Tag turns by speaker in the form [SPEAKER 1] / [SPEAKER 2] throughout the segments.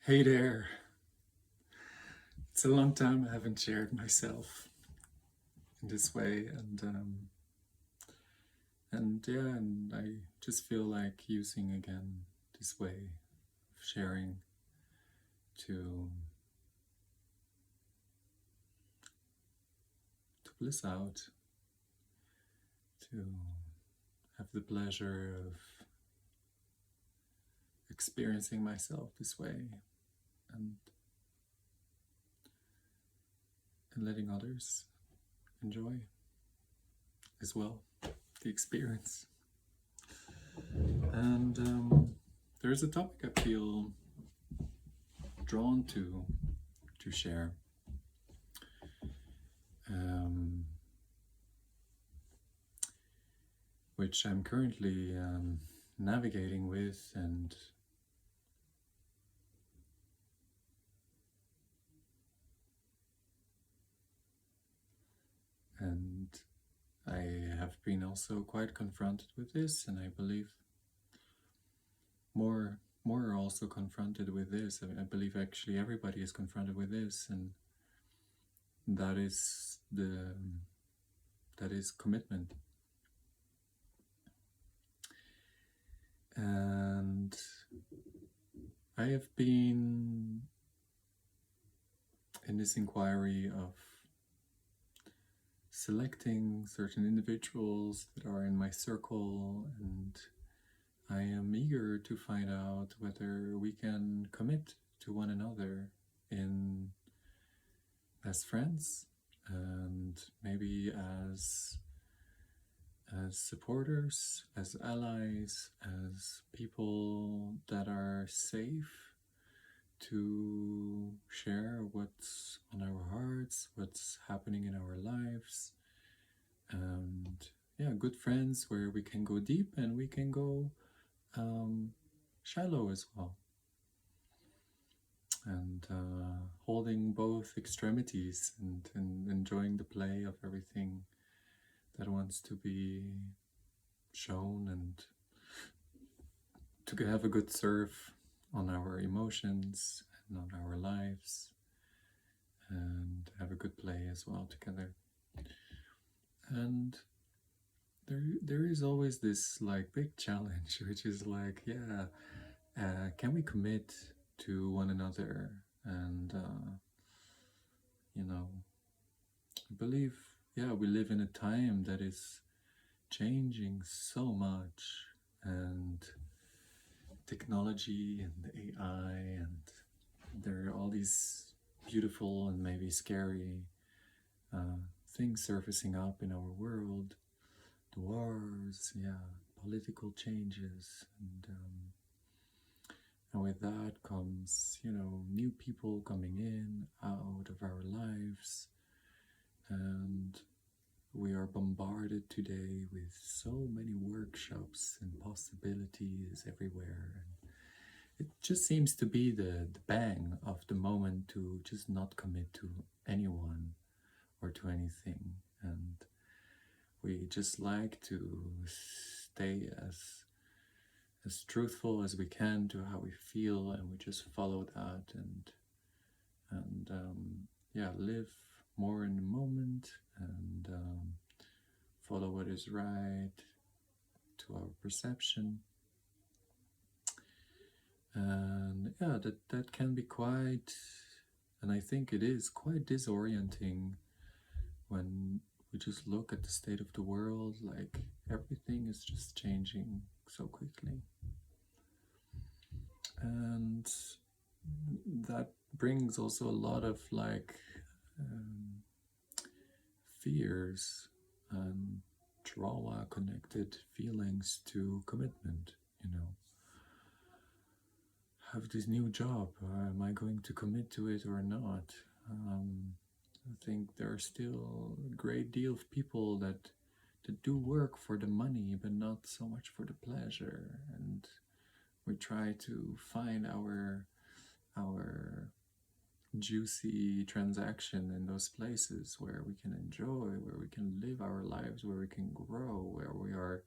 [SPEAKER 1] Hey there. It's a long time I haven't shared myself in this way, and I just feel like using again this way of sharing to bliss out, to have the pleasure of experiencing myself this way, and and letting others enjoy as well the experience. And there's a topic I feel drawn to share. Um, which I'm currently navigating with, and I have been also quite confronted with this, and I believe more are also confronted with this. I believe actually everybody is confronted with this, and that is commitment. And I have been in this inquiry of selecting certain individuals that are in my circle, and I am eager to find out whether we can commit to one another in as friends and maybe as supporters, as allies, as people that are safe to share what's on our hearts, what's happening in our lives, and yeah, good friends where we can go deep and we can go shallow as well, and holding both extremities and enjoying the play of everything that wants to be shown, and to have a good surf on our emotions and on our lives, and have a good play as well together. And there is always this like big challenge, which is like, yeah, can we commit to one another? And you know, I believe, yeah, we live in a time that is changing so much, and technology and AI, and there are all these beautiful and maybe scary things surfacing up in our world, the wars, yeah, political changes, and with that comes, new people coming in, out of our lives, and we are bombarded today with so many workshops and possibilities everywhere. And it just seems to be the bang of the moment to just not commit to anyone or to anything. And we just like to stay as truthful as we can to how we feel, and we just follow that, and yeah, live more in the moment, and follow what is right to our perception. And yeah, that can be quite, and I think it is quite disorienting when we just look at the state of the world, like everything is just changing so quickly. And that brings also a lot of like fears and trauma connected feelings to commitment, have this new job, am I going to commit to it or not? I think there are still a great deal of people that do work for the money, but not so much for the pleasure. And we try to find our juicy transaction in those places where we can enjoy, where we can live our lives, where we can grow, where we are,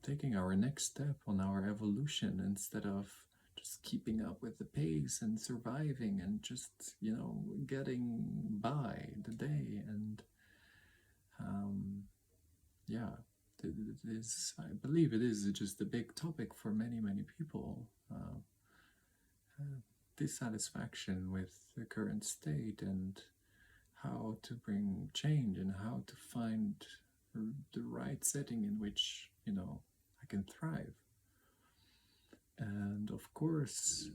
[SPEAKER 1] taking our next step on our evolution instead of just keeping up with the pace and surviving and just, getting by the day. And yeah, I believe it is just a big topic for many, many people. Dissatisfaction with the current state and how to bring change and how to find the right setting in which, I can thrive. And of course,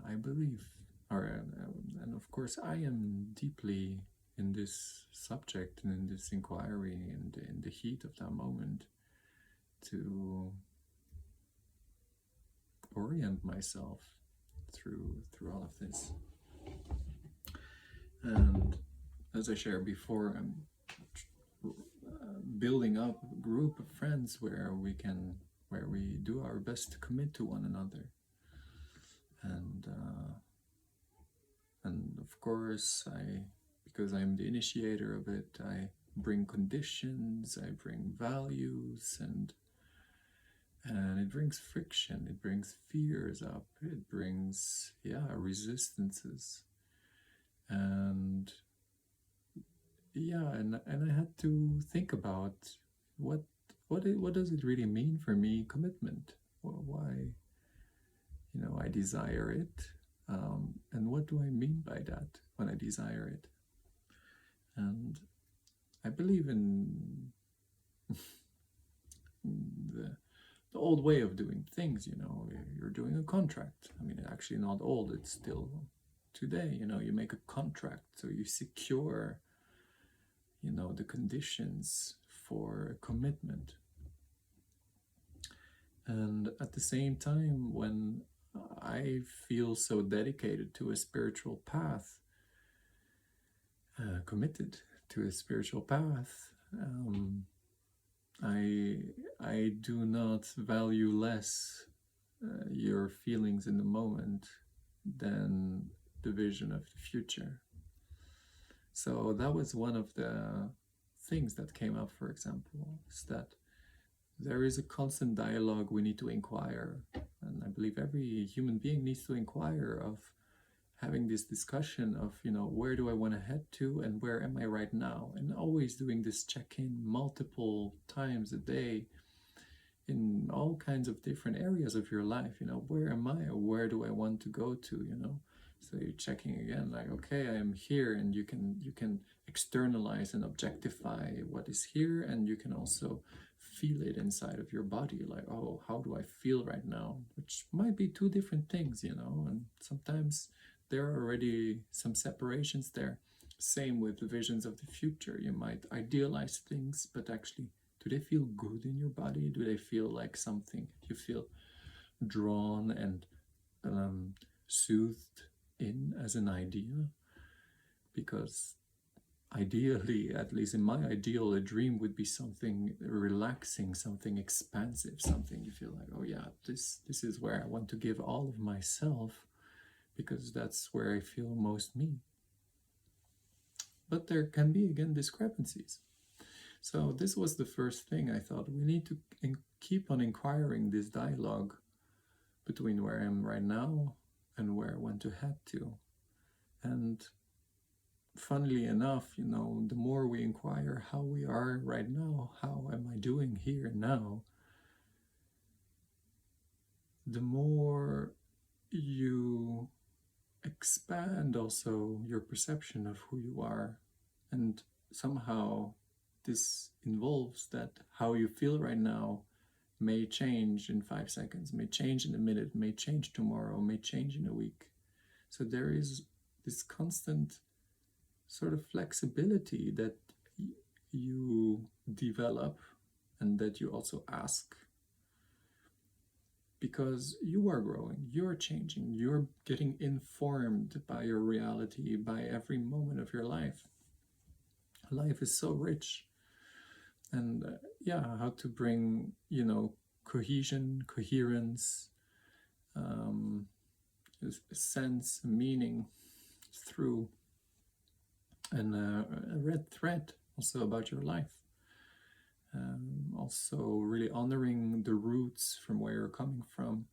[SPEAKER 1] I believe, and of course, I am deeply in this subject and in this inquiry and in the heat of that moment to orient myself through all of this. And as I shared before, I'm building up a group of friends where we do our best to commit to one another. And of course, because I'm the initiator of it, I bring conditions, I bring values, and it brings friction, it brings fears up, it brings resistances, and I had to think about what does it really mean for me, commitment? Why, I desire it, and what do I mean by that when I desire it? And I believe in the old way of doing things. You're doing a contract. I mean, actually not old, it's still today. You make a contract, so you secure the conditions for commitment. And at the same time, when I feel so dedicated to a spiritual path, committed to a spiritual path, I do not value less your feelings in the moment than the vision of the future. So that was one of the things that came up, for example, is that there is a constant dialogue we need to inquire. And I believe every human being needs to inquire of having this discussion of, where do I want to head to and where am I right now? And always doing this check-in multiple times a day in all kinds of different areas of your life. Where am I, or where do I want to go to? So you're checking again, like, okay, I am here, and you can externalize and objectify what is here, and you can also feel it inside of your body, like, oh, how do I feel right now? Which might be two different things, and sometimes there are already some separations there. Same with the visions of the future. You might idealize things, but actually, do they feel good in your body? Do they feel like something you feel drawn and soothed in as an idea? Because ideally, at least in my ideal, a dream would be something relaxing, something expansive, something you feel like, oh yeah, this is where I want to give all of myself, because that's where I feel most me. But there can be, again, discrepancies. So this was the first thing I thought. We need to keep on inquiring this dialogue between where I am right now and where I want to head to. And funnily enough, the more we inquire how we are right now, how am I doing here and now, the more you expand also your perception of who you are. And somehow this involves that how you feel right now may change in 5 seconds, may change in a minute, may change tomorrow, may change in a week. So there is this constant sort of flexibility that you develop and that you also ask, because you are growing, you're changing, you're getting informed by your reality, by every moment of your life. Life is so rich. And how to bring, cohesion, coherence, sense, meaning through, and a red thread also about your life. Also really honoring the roots from where you're coming from.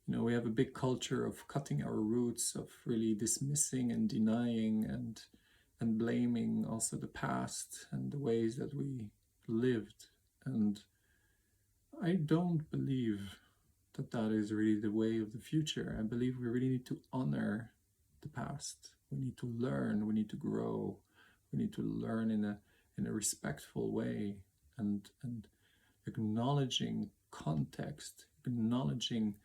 [SPEAKER 1] We have a big culture of cutting our roots, of really dismissing and denying and blaming also the past and the ways that we lived. And I don't believe that that is really the way of the future. I believe we really need to honor the past. We need to learn, we need to grow, we need to learn in a respectful way, and acknowledging context, acknowledging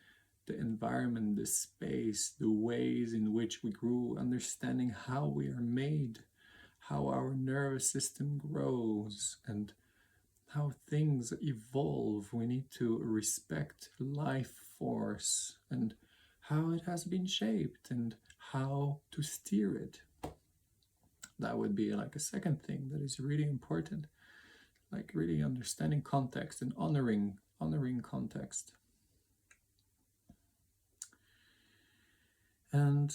[SPEAKER 1] the environment, the space, the ways in which we grew, understanding how we are made, how our nervous system grows, and how things evolve. We need to respect life force and how it has been shaped and how to steer it. That would be like a second thing that is really important, like really understanding context and honoring context. And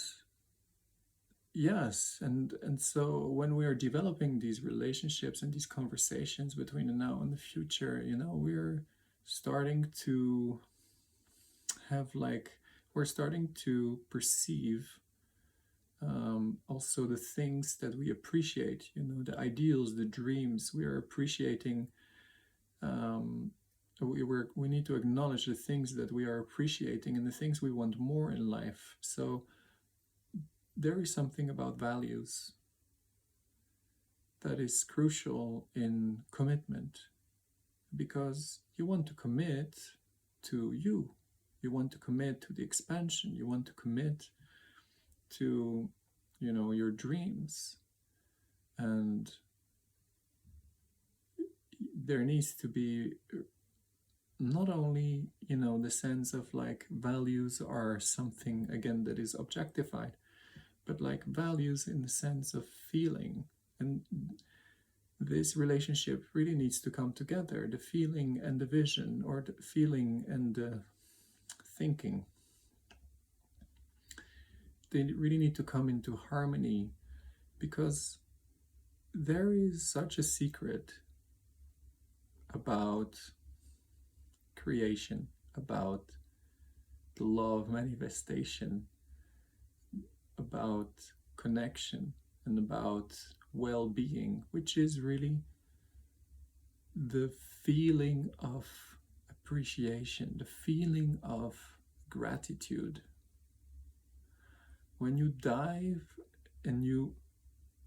[SPEAKER 1] yes, and so when we are developing these relationships and these conversations between the now and the future, we're starting to have we're starting to perceive also the things that we appreciate, the ideals, the dreams we are appreciating. We need to acknowledge the things that we are appreciating and the things we want more in life. So there is something about values that is crucial in commitment, because you want to commit to you. You want to commit to the expansion. You want to commit to, your dreams. And there needs to be not only, the sense of values are something, again, that is objectified, but values in the sense of feeling. And this relationship really needs to come together, the feeling and the vision, or the feeling and the thinking. They really need to come into harmony, because there is such a secret about creation, about the law of manifestation, about connection, and about well-being, which is really the feeling of appreciation, the feeling of gratitude. When you dive and you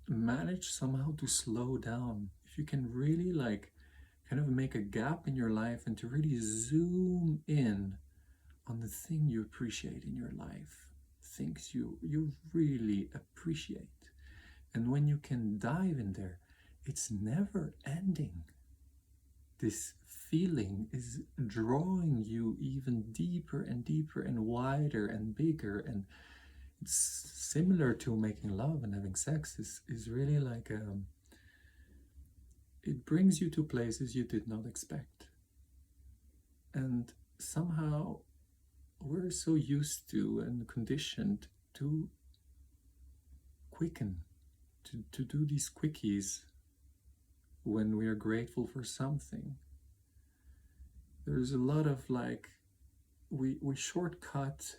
[SPEAKER 1] manage somehow to slow down, if you can really kind of make a gap in your life and to really zoom in on the thing you appreciate in your life, things you really appreciate. And when you can dive in there, it's never ending. This feeling is drawing you even deeper and deeper and wider and bigger. And it's similar to making love and having sex. Is really it brings you to places you did not expect. And somehow we're so used to and conditioned to quicken, to do these quickies when we are grateful for something. There's a lot of we shortcut.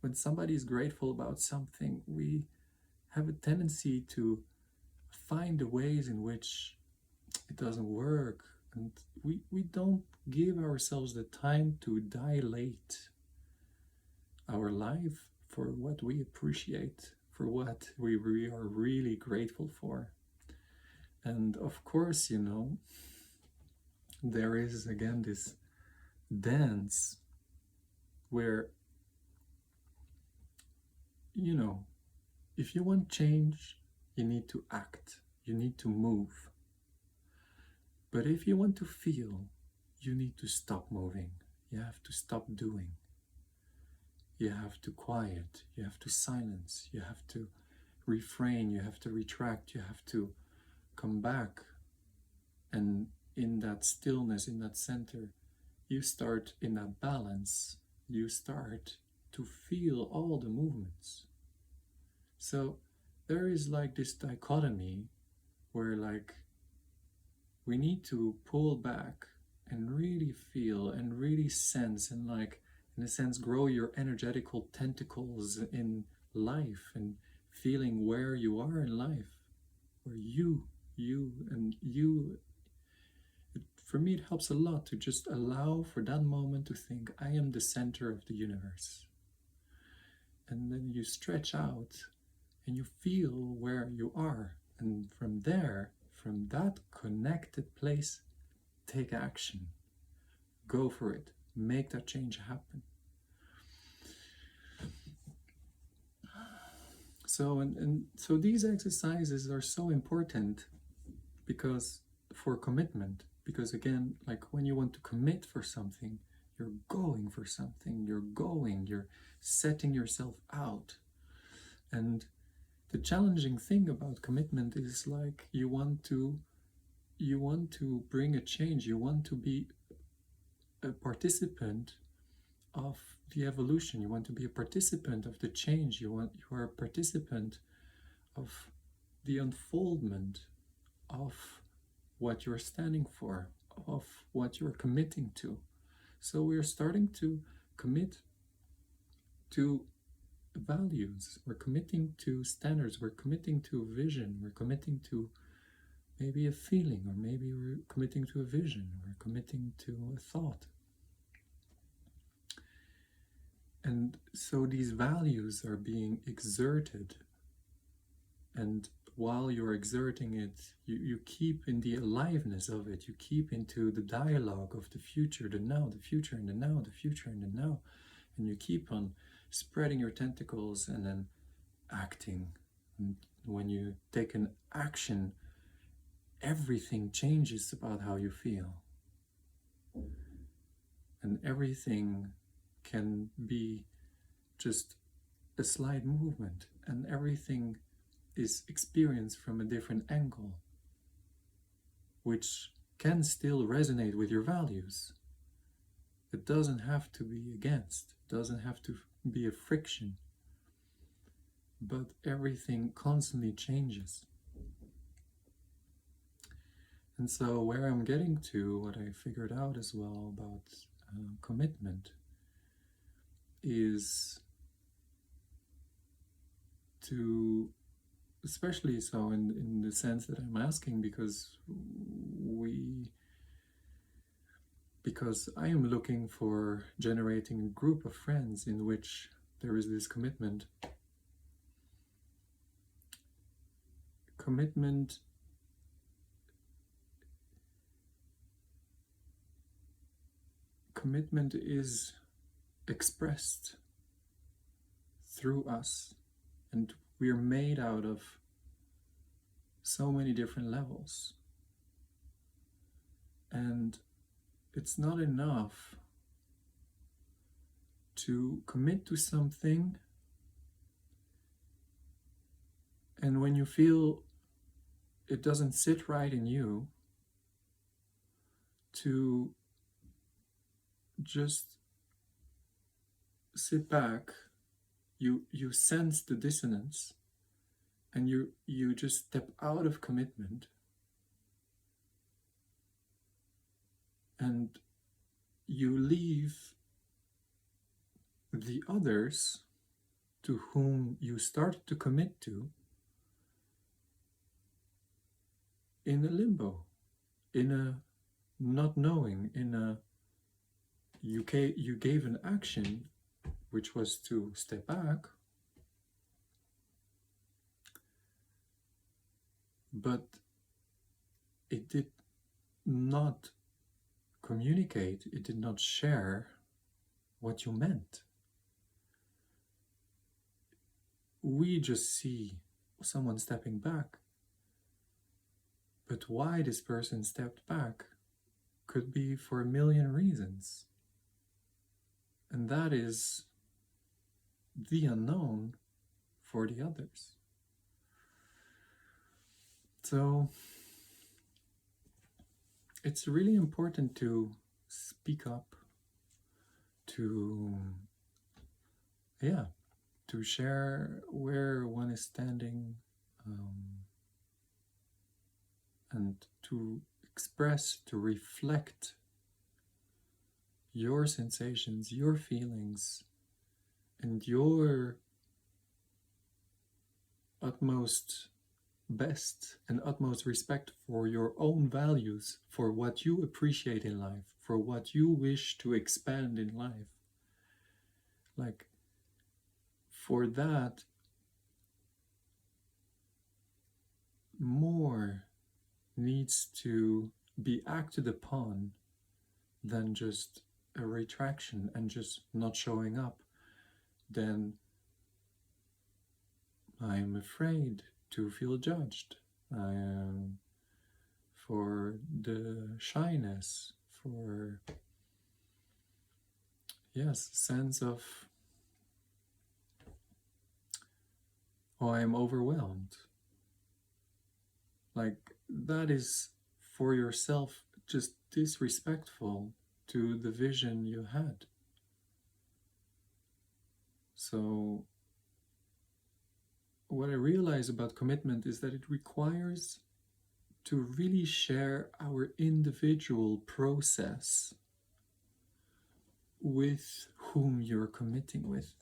[SPEAKER 1] When somebody is grateful about something, we have a tendency to find the ways in which it doesn't work, and we don't give ourselves the time to dilate our life for what we appreciate, for what we are really grateful for. And of course, there is again this dance where, if you want change, you need to act, you need to move. But if you want to feel, you need to stop moving. You have to stop doing. You have to quiet, you have to silence, you have to refrain, you have to retract, you have to come back. And in that stillness, in that center, you start in that balance, you start to feel all the movements. So there is this dichotomy where we need to pull back and really feel and really sense and, like, in a sense, grow your energetical tentacles in life and feeling where you are in life, where you and you. For me, it helps a lot to just allow for that moment to think, I am the center of the universe. And then you stretch out and you feel where you are. And from there, from that connected place, take action. Go for it. Make that change happen. So these exercises are so important because for commitment, because again, like when you want to commit for something, you're going for something, you're setting yourself out. And the challenging thing about commitment is, like, you want to bring a change, you want to be a participant of the evolution, you want to be a participant of the change, you are a participant of the unfoldment of what you're standing for, of what you're committing to. So we're starting to commit to values, we're committing to standards, we're committing to a vision, we're committing to maybe a feeling, or maybe we're committing to a vision, we're committing to a thought. And so these values are being exerted, and while you're exerting it, you keep in the aliveness of it, you keep into the dialogue of the future, the now, the future and the now, the future and the now, and you keep on spreading your tentacles and then acting. And when you take an action, everything changes about how you feel. And everything can be just a slight movement, and everything is experienced from a different angle, which can still resonate with your values. It doesn't have to be against, it doesn't have to be a friction, but everything constantly changes. And so where I'm getting to, what I figured out as well about commitment, is to, especially so in the sense that I'm asking, because I am looking for generating a group of friends in which there is this commitment. Commitment is expressed through us, and we are made out of so many different levels, and it's not enough to commit to something and when you feel it doesn't sit right in you, to just sit back, you sense the dissonance, and you just step out of commitment, and you leave the others to whom you started to commit to in a limbo, in a not knowing, in a you gave an action which was to step back, but it did not communicate, it did not share what you meant. We just see someone stepping back, but why this person stepped back could be for a million reasons. And that is the unknown for the others. So it's really important to speak up, to share where one is standing, and to express, to reflect your sensations, your feelings, and your utmost best and utmost respect for your own values, for what you appreciate in life, for what you wish to expand in life. Like, for that, more needs to be acted upon than just a retraction and just not showing up. Then I am afraid to feel judged. I am for the shyness, for sense of, oh, I am overwhelmed. Like, that is for yourself just disrespectful to the vision you had. So what I realize about commitment is that it requires to really share our individual process with whom you're committing with.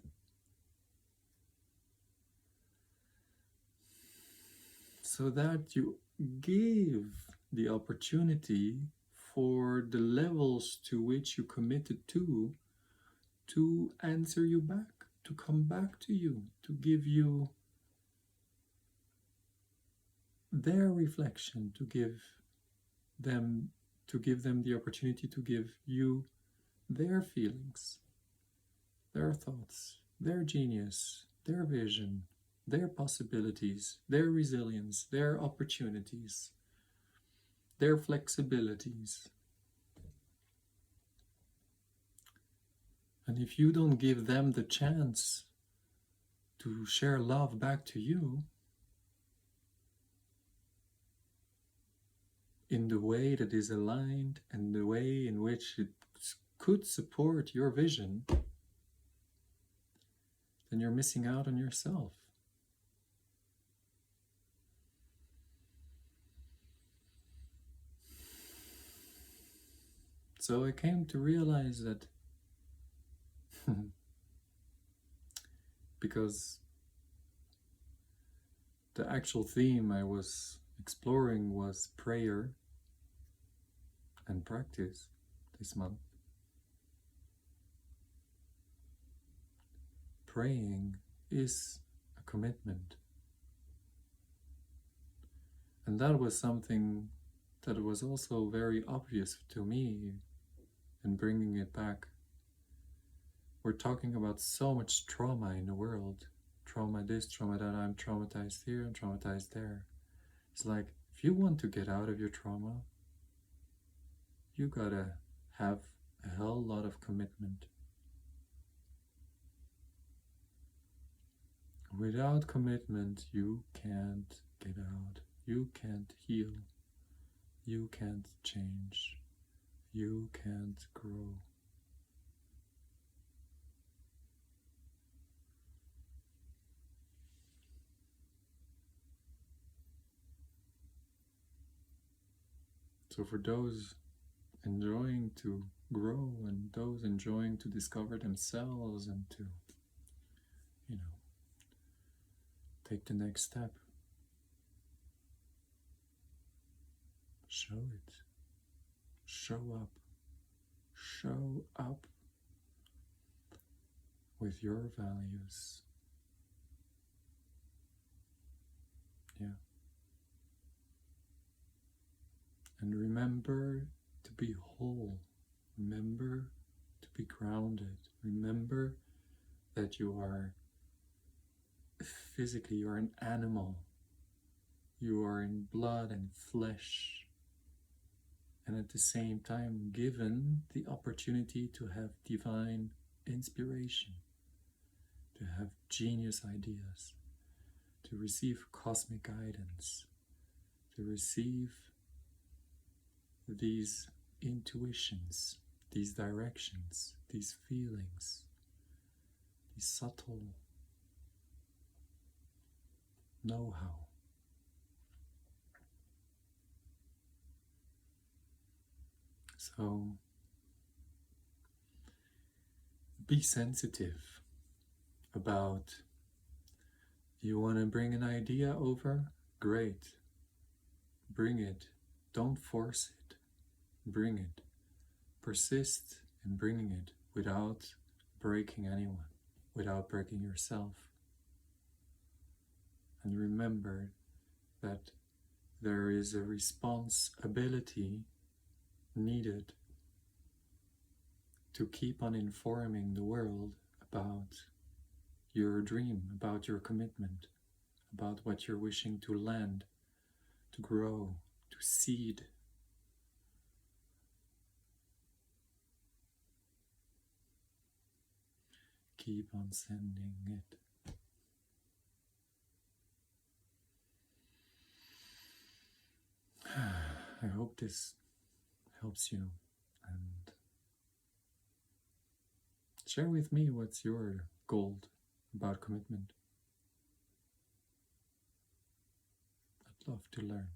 [SPEAKER 1] So that you give the opportunity for the levels to which you committed to answer you back, to come back to you, to give you their reflection, to give them the opportunity to give you their feelings, their thoughts, their genius, their vision, their possibilities, their resilience, their opportunities, their flexibilities. And if you don't give them the chance to share love back to you in the way that is aligned and the way in which it could support your vision, then you're missing out on yourself. So I came to realize that because the actual theme I was exploring was prayer and practice this month. Praying is a commitment. And that was something that was also very obvious to me in bringing it back. We're talking about so much trauma in the world. Trauma this, trauma that, I'm traumatized here, I'm traumatized there. It's like, if you want to get out of your trauma, you gotta have a hell lot of commitment. Without commitment, you can't get out. You can't heal. You can't change. You can't grow. So for those enjoying to grow and those enjoying to discover themselves and to, take the next step, show it. Show up. Show up with your values. Yeah. And remember to be whole. Remember to be grounded. Remember that you are physically, you are an animal. You are in blood and flesh. And at the same time, given the opportunity to have divine inspiration, to have genius ideas, to receive cosmic guidance, to receive these intuitions, these directions, these feelings, these subtle know-how. So be sensitive about, you want to bring an idea over? Great. Bring it. Don't force it. Bring it. Persist in bringing it without breaking anyone, without breaking yourself. And remember that there is a responsibility needed to keep on informing the world about your dream, about your commitment, about what you're wishing to land, to grow, to seed. Keep on sending it. I hope this helps you, and share with me what's your gold about commitment. I'd love to learn.